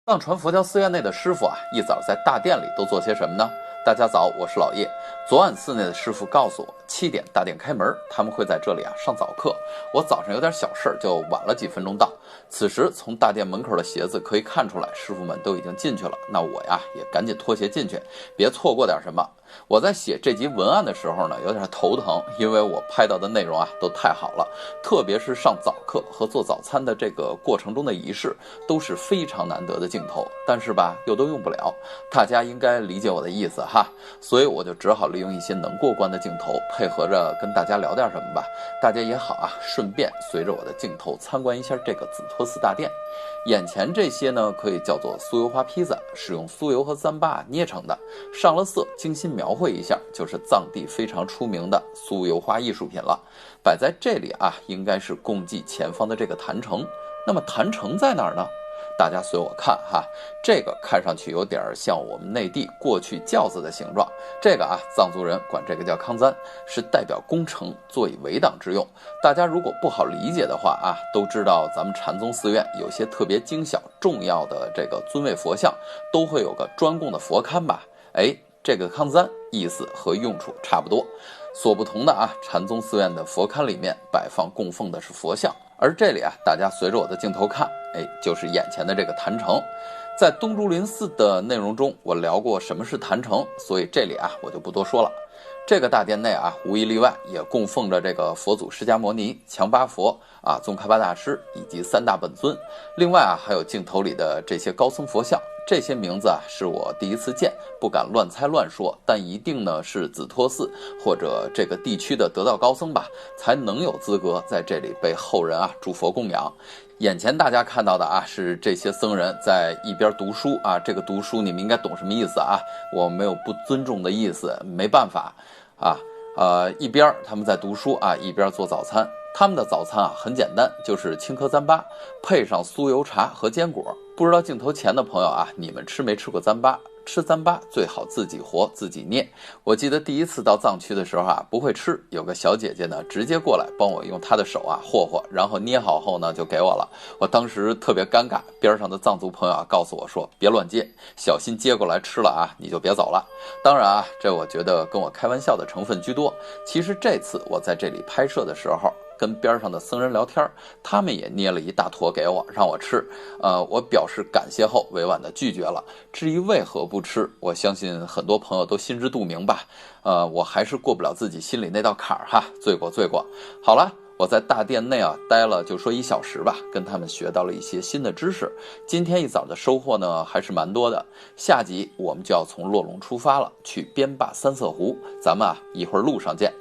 藏传佛教寺院内的师傅啊，一早在大殿里都做些什么呢？大家早，我是老叶。昨晚寺内的师傅告诉我，7点大殿开门，他们会在这里上早课。我早上有点小事，就晚了几分钟到。此时从大殿门口的鞋子可以看出来，师傅们都已经进去了。那我也赶紧脱鞋进去，别错过点什么。我在写这集文案的时候呢，有点头疼，因为我拍到的内容都太好了，特别是上早课和做早餐的这个过程中的仪式，都是非常难得的镜头，但是又都用不了，大家应该理解我的意思哈。所以我就只好利用一些能过关的镜头，配合着跟大家聊点什么吧，大家也好顺便随着我的镜头参观一下这个紫托寺大殿。眼前这些呢，可以叫做酥油花披萨，是用酥油和糌粑捏成的，上了色，精心描绘一下，就是藏地非常出名的酥油花艺术品了。摆在这里应该是供祭前方的这个坛城。那么坛城在哪儿呢？大家随我看哈，这个看上去有点像我们内地过去轿子的形状。这个藏族人管这个叫康簪，是代表攻城，作以围挡之用。大家如果不好理解的话都知道咱们禅宗寺院有些特别精小重要的这个尊位佛像，都会有个专供的佛龛吧？这个康簪意思和用处差不多。所不同的禅宗寺院的佛龛里面摆放供奉的是佛像，而这里大家随着我的镜头看，就是眼前的这个坛城。在东竹林寺的内容中，我聊过什么是坛城，所以这里我就不多说了。这个大殿内无一例外也供奉着这个佛祖释迦牟尼、强巴佛宗喀巴大师以及3大本尊。另外还有镜头里的这些高僧佛像，这些名字是我第一次见，不敢乱猜乱说，但一定呢是紫托寺或者这个地区的得道高僧吧，才能有资格在这里被后人诸佛供养。眼前大家看到的是这些僧人在一边读书这个读书你们应该懂什么意思我没有不尊重的意思，没办法一边他们在读书一边做早餐。他们的早餐很简单，就是青稞糌粑配上酥油茶和坚果。不知道镜头前的朋友你们吃没吃过糌粑？吃糌粑最好自己和自己捏。我记得第一次到藏区的时候不会吃，有个小姐姐呢直接过来帮我用她的手和和，然后捏好后呢就给我了。我当时特别尴尬，边上的藏族朋友告诉我说别乱接，小心接过来吃了你就别走了。当然这我觉得跟我开玩笑的成分居多。其实这次我在这里拍摄的时候，跟边上的僧人聊天，他们也捏了一大坨给我让我吃。我表示感谢后委婉的拒绝了。至于为何不吃，我相信很多朋友都心知肚明吧。我还是过不了自己心里那道坎儿罪过罪过。好了，我在大殿内待了就说1小时吧，跟他们学到了一些新的知识。今天一早的收获呢还是蛮多的。下集我们就要从洛龙出发了，去边坝三色湖，咱们一会儿路上见。